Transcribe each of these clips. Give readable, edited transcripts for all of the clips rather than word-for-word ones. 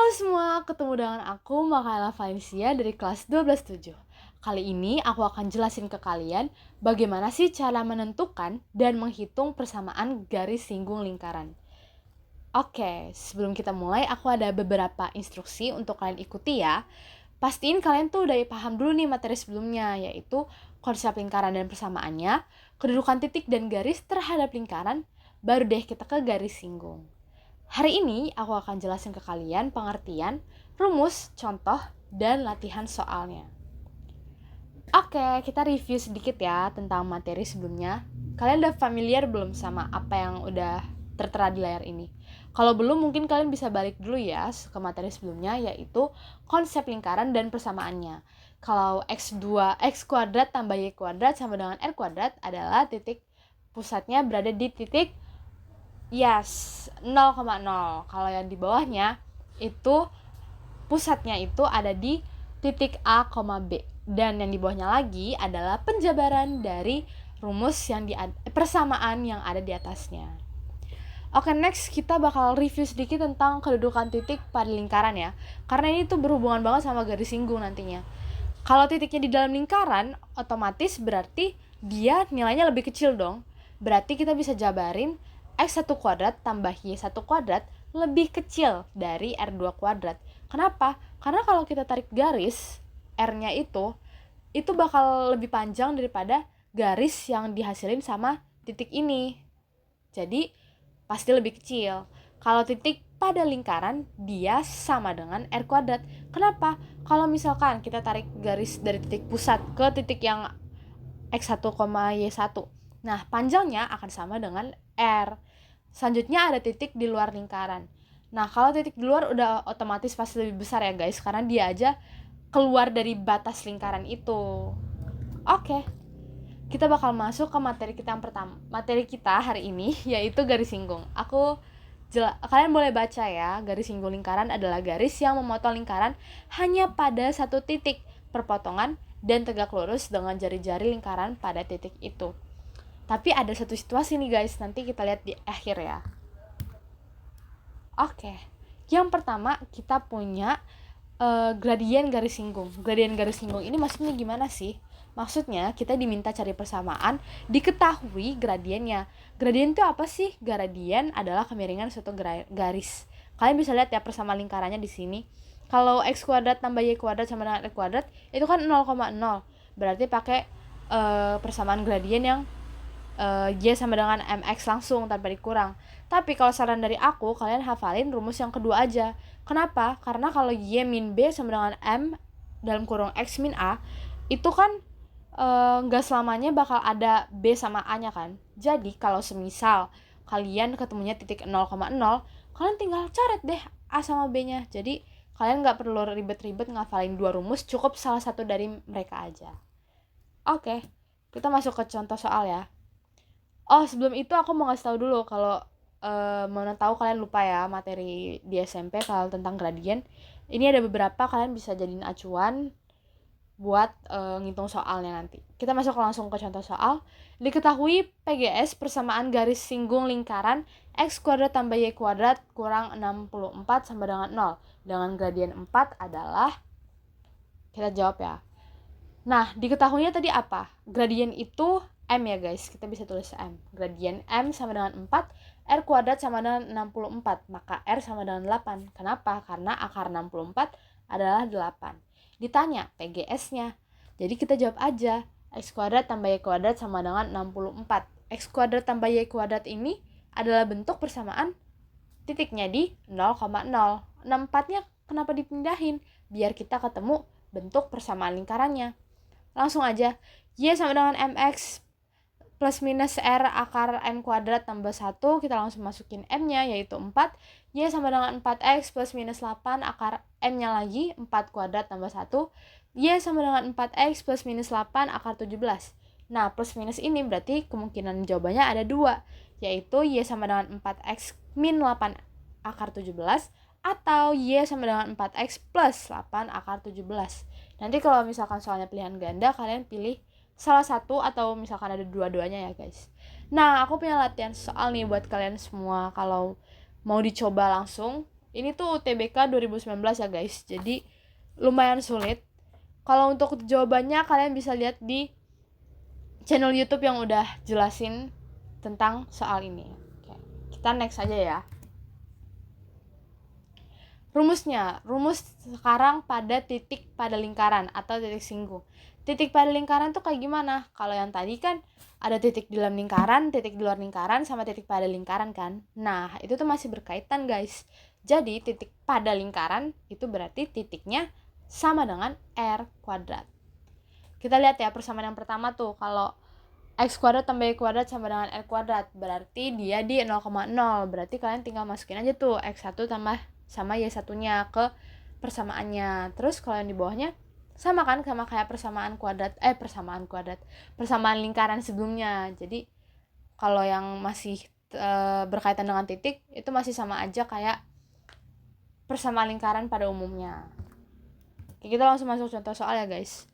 Halo semua, ketemu dengan aku Makaela Valencia dari kelas 12-7. Kali ini aku akan jelasin ke kalian bagaimana sih cara menentukan dan menghitung persamaan garis singgung lingkaran. Oke, sebelum kita mulai aku ada beberapa instruksi untuk kalian ikuti ya. Pastiin kalian tuh udah paham dulu nih materi sebelumnya, yaitu konsep lingkaran dan persamaannya, kedudukan titik dan garis terhadap lingkaran, baru deh kita ke garis singgung. Hari ini aku akan jelasin ke kalian pengertian, rumus, contoh, dan latihan soalnya. Oke, kita review sedikit ya tentang materi sebelumnya. Kalian udah familiar belum sama apa yang udah tertera di layar ini? Kalau belum, mungkin kalian bisa balik dulu ya ke materi sebelumnya, yaitu konsep lingkaran dan persamaannya. Kalau x kuadrat tambah y kuadrat sama dengan r kuadrat adalah titik pusatnya berada di titik 0,0. Kalau yang di bawahnya itu pusatnya itu ada di titik A, B. Dan yang di bawahnya lagi adalah penjabaran dari rumus persamaan yang ada di atasnya. Oke, next kita bakal review sedikit tentang kedudukan titik pada lingkaran ya. Karena ini tuh berhubungan banget sama garis singgung nantinya. Kalau titiknya di dalam lingkaran, otomatis berarti dia nilainya lebih kecil dong. Berarti kita bisa jabarin x1 kuadrat tambah y1 kuadrat lebih kecil dari r2 kuadrat. Kenapa? Karena kalau kita tarik garis, r-nya itu bakal lebih panjang daripada garis yang dihasilin sama titik ini. Jadi, pasti lebih kecil. Kalau titik pada lingkaran, dia sama dengan r kuadrat. Kenapa? Kalau misalkan kita tarik garis dari titik pusat ke titik yang x1, y1. Nah, panjangnya akan sama dengan r. Selanjutnya ada titik di luar lingkaran. Nah, kalau titik di luar udah otomatis pasti lebih besar ya guys, karena dia aja keluar dari batas lingkaran itu. Oke, kita bakal masuk ke materi kita yang pertama. Materi kita hari ini yaitu garis singgung. Kalian boleh baca ya, garis singgung lingkaran adalah garis yang memotong lingkaran hanya pada satu titik perpotongan dan tegak lurus dengan jari-jari lingkaran pada titik itu. Tapi ada satu situasi nih guys, nanti kita lihat di akhir ya. Oke, yang pertama kita punya gradien garis singgung. Gradien garis singgung ini maksudnya gimana sih? Maksudnya kita diminta cari persamaan, diketahui gradiennya. Gradien itu apa sih? Gradien adalah kemiringan suatu garis. Kalian bisa lihat ya persamaan lingkarannya di sini. Kalau x kuadrat tambah y kuadrat sama dengan r kuadrat itu kan 0,0. Berarti pakai persamaan gradien yang y sama dengan mx langsung tanpa dikurang. Tapi kalau saran dari aku, kalian hafalin rumus yang kedua aja. Kenapa? Karena kalau y min b sama dengan m dalam kurung x min a, itu kan nggak selamanya bakal ada b sama a nya kan. Jadi kalau semisal kalian ketemunya titik 0,0, kalian tinggal coret deh a sama b nya. Jadi kalian nggak perlu ribet-ribet ngafalin dua rumus, cukup salah satu dari mereka aja. Oke, kita masuk ke contoh soal ya. Oh, sebelum itu aku mau ngasih tahu dulu kalau mana tahu kalian lupa ya materi di SMP kalau tentang gradien. Ini ada beberapa, kalian bisa jadiin acuan buat ngitung soalnya nanti. Kita masuk langsung ke contoh soal. Diketahui PGS persamaan garis singgung lingkaran x kuadrat tambah y kuadrat kurang 64 sama dengan 0. Dengan gradien 4 adalah, kita jawab ya. Nah, diketahuinya tadi apa? Gradien itu M ya guys, kita bisa tulis M. Gradien M sama dengan 4, R kuadrat sama dengan 64, maka R sama dengan 8. Kenapa? Karena akar 64 adalah 8. Ditanya PGS-nya, jadi kita jawab aja, X kuadrat tambah Y kuadrat sama dengan 64. X kuadrat tambah Y kuadrat ini adalah bentuk persamaan titiknya di 0,0. 64-nya kenapa dipindahin? Biar kita ketemu bentuk persamaan lingkarannya. Langsung aja, Y sama dengan MX plus minus R akar M kuadrat tambah 1, kita langsung masukin M-nya yaitu 4. Y sama dengan 4X plus minus 8 akar M-nya lagi 4 kuadrat tambah 1. Y sama dengan 4X plus minus 8 akar 17. Nah, plus minus ini berarti kemungkinan jawabannya ada 2, yaitu Y sama dengan 4X min 8 akar 17 atau Y sama dengan 4X plus 8 akar 17. Nanti kalau misalkan soalnya pilihan ganda, kalian pilih salah satu atau misalkan ada dua-duanya ya guys. Nah, aku punya latihan soal nih buat kalian semua. Kalau mau dicoba langsung, Ini tuh UTBK 2019 ya guys, jadi lumayan sulit. Kalau untuk jawabannya kalian bisa lihat di channel YouTube yang udah jelasin tentang soal ini. Oke, kita next aja ya. Rumusnya, rumus sekarang pada titik pada lingkaran atau titik singgung. Titik pada lingkaran tuh kayak gimana? Kalau yang tadi kan ada titik di dalam lingkaran, titik di luar lingkaran, sama titik pada lingkaran kan. Nah, itu tuh masih berkaitan guys. Jadi titik pada lingkaran itu berarti titiknya sama dengan R kuadrat. Kita lihat ya persamaan yang pertama tuh, kalau X kuadrat tambah Y kuadrat sama dengan R kuadrat, berarti dia di 0,0. Berarti kalian tinggal masukin aja tuh X1 tambah sama Y1-nya ke persamaannya. Terus kalau yang di bawahnya sama kan, sama kayak persamaan lingkaran sebelumnya. Jadi kalau yang masih berkaitan dengan titik itu masih sama aja kayak persamaan lingkaran pada umumnya. Oke, kita langsung masuk contoh soal ya guys.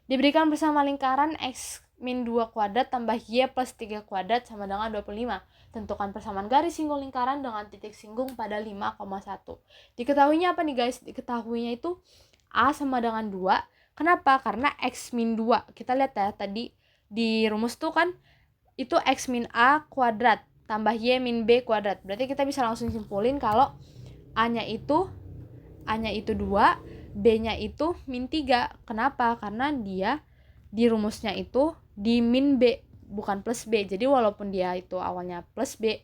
Diberikan persamaan lingkaran X min 2 kuadrat tambah Y plus 3 kuadrat sama dengan 25. Tentukan persamaan garis singgung lingkaran dengan titik singgung pada 5,1. Diketahuinya apa nih guys? Diketahuinya itu A sama dengan 2. Kenapa? Karena X min 2. Kita lihat ya tadi di rumus tuh kan itu X min A kuadrat tambah Y min B kuadrat. Berarti kita bisa langsung simpulin kalau A-nya itu 2, B-nya itu min 3. Kenapa? Karena dia di rumusnya itu di min B bukan plus B. Jadi walaupun dia itu awalnya plus B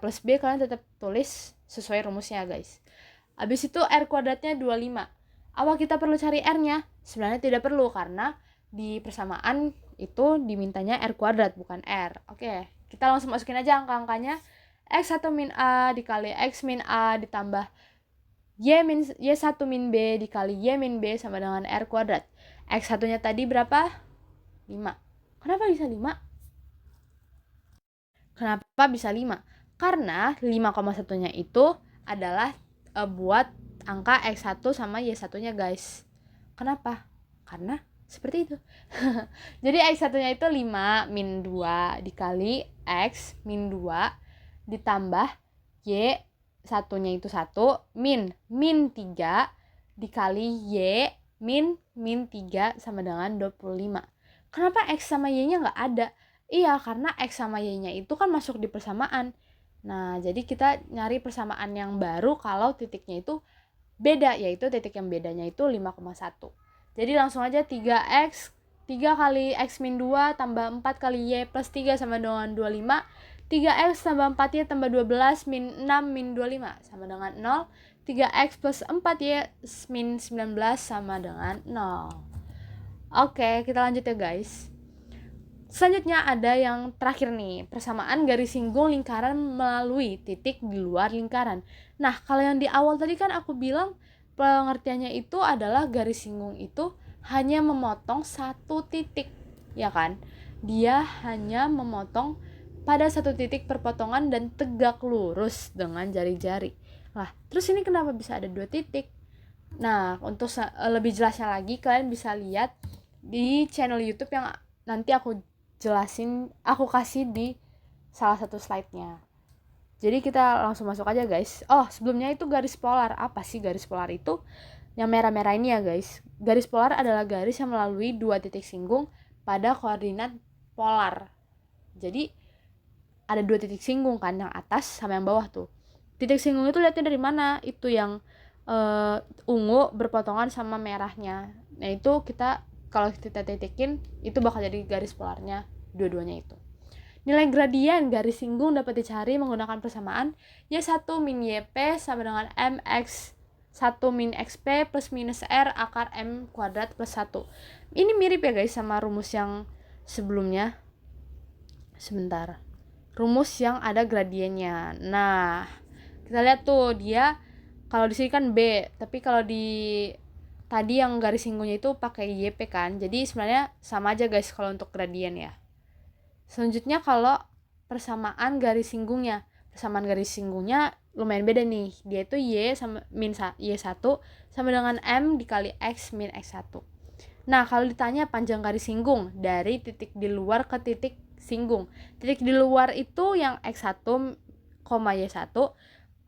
plus B, kalian tetap tulis sesuai rumusnya guys. Habis itu R kuadratnya 25. Apa kita perlu cari R-nya? Sebenarnya tidak perlu karena di persamaan itu dimintanya R kuadrat bukan R. Oke, kita langsung masukin aja angka-angkanya. X1 min A dikali X min A ditambah Y1 min B dikali Y min B sama dengan R kuadrat. X1-nya tadi berapa? 5. Kenapa bisa 5? Kenapa bisa 5? Karena 5,1-nya itu adalah buat angka X1 sama Y1-nya guys. Kenapa? Karena seperti itu. Jadi X1-nya itu 5 min 2 dikali X min 2 ditambah Y1-nya itu 1 min 3 dikali Y min 3 sama dengan 25. Kenapa X sama Y-nya nggak ada? Iya, karena X sama Y-nya itu kan masuk di persamaan. Nah, jadi kita nyari persamaan yang baru kalau titiknya itu beda, yaitu titik yang bedanya itu 5,1. Jadi langsung aja 3 kali X min 2 tambah 4 kali Y plus 3 sama dengan 25. 3X tambah 4Y tambah 12 min 6 min 25 sama dengan 0. 3X plus 4Y min 19 sama dengan 0. Oke, kita lanjut ya guys. Selanjutnya ada yang terakhir nih, persamaan garis singgung lingkaran melalui titik di luar lingkaran. Nah, kalau yang di awal tadi kan aku bilang pengertiannya itu adalah garis singgung itu hanya memotong satu titik, ya kan? Dia hanya memotong pada satu titik perpotongan dan tegak lurus dengan jari-jari. Nah, terus ini kenapa bisa ada 2 titik? Nah, untuk lebih jelasnya lagi kalian bisa lihat di channel YouTube yang nanti aku kasih di salah satu slide-nya. Jadi kita langsung masuk aja guys. Oh, sebelumnya itu garis polar. Apa sih garis polar itu? Yang merah-merah ini ya guys. Garis polar adalah garis yang melalui 2 titik singgung pada koordinat polar. Jadi ada 2 titik singgung kan, yang atas sama yang bawah tuh. Titik singgung itu lihatnya dari mana? Itu yang ungu berpotongan sama merahnya. Nah, itu kalau kita titikin itu bakal jadi garis polarnya dua-duanya itu. Nilai gradian garis singgung dapat dicari menggunakan persamaan Y1 min YP sama dengan MX 1 min XP plus minus R akar M kuadrat plus 1. Ini mirip ya guys sama rumus yang sebelumnya. Sebentar. Rumus yang ada gradiennya. Nah, kita lihat tuh dia kalau di sini kan B, tapi kalau di tadi yang garis singgungnya itu pakai YP kan. Jadi sebenarnya sama aja guys kalau untuk gradien ya. Selanjutnya kalau persamaan garis singgungnya. Persamaan garis singgungnya lumayan beda nih. Dia itu Y sama min Y1 sama dengan M dikali X min X1. Nah, kalau ditanya panjang garis singgung dari titik di luar ke titik singgung. Titik di luar itu yang X1, Y1.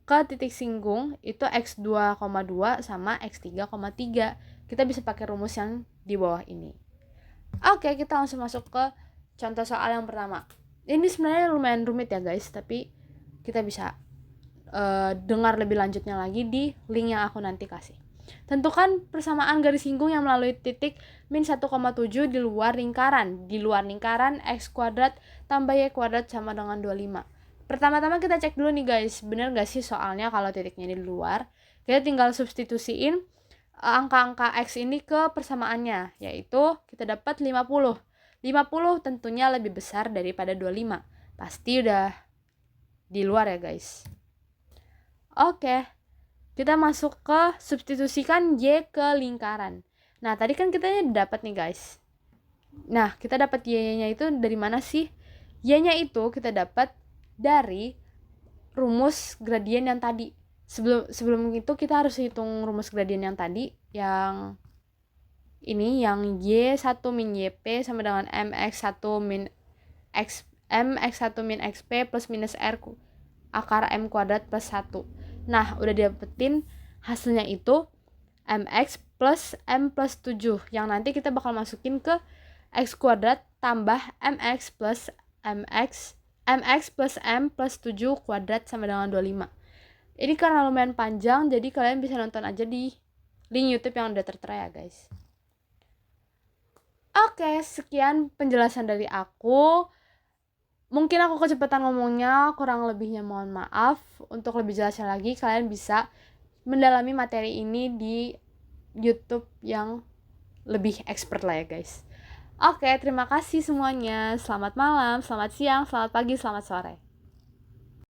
ke titik singgung itu X2,2 sama X3,3. Kita bisa pakai rumus yang di bawah ini. Oke, kita langsung masuk ke contoh soal yang pertama. Ini sebenarnya lumayan rumit ya guys, tapi kita bisa dengar lebih lanjutnya lagi di link yang aku nanti kasih. Tentukan persamaan garis singgung yang melalui titik min 1,7 di luar lingkaran. Di luar lingkaran X kuadrat tambah Y kuadrat sama dengan 25. Pertama-tama kita cek dulu nih guys, bener gak sih soalnya kalau titiknya di luar. Kita tinggal substitusiin angka-angka X ini ke persamaannya, yaitu kita dapat 50. 50 tentunya lebih besar daripada 25. Pasti udah di luar ya guys. Oke, kita masuk ke substitusikan Y ke lingkaran. Nah, tadi kan kita dapat nih guys. Nah, kita dapat Y-nya itu dari mana sih? Y-nya itu kita dapat dari rumus gradien yang tadi. Sebelum itu kita harus hitung rumus gradien yang tadi, yang ini, yang Y1 min YP sama dengan MX1 min X, MX1 min XP plus minus R akar M kuadrat plus 1. Nah, udah dapetin hasilnya itu MX plus M plus 7, yang nanti kita bakal masukin ke X kuadrat tambah MX plus MX plus M plus 7 kuadrat sama dengan 25. Ini karena lumayan panjang, jadi kalian bisa nonton aja di link YouTube yang udah tertera ya guys. Oke, sekian penjelasan dari aku. Mungkin aku kecepatan ngomongnya, kurang lebihnya mohon maaf. Untuk lebih jelasnya lagi, kalian bisa mendalami materi ini di YouTube yang lebih expert lah ya guys. Oke, terima kasih semuanya. Selamat malam, selamat siang, selamat pagi, selamat sore.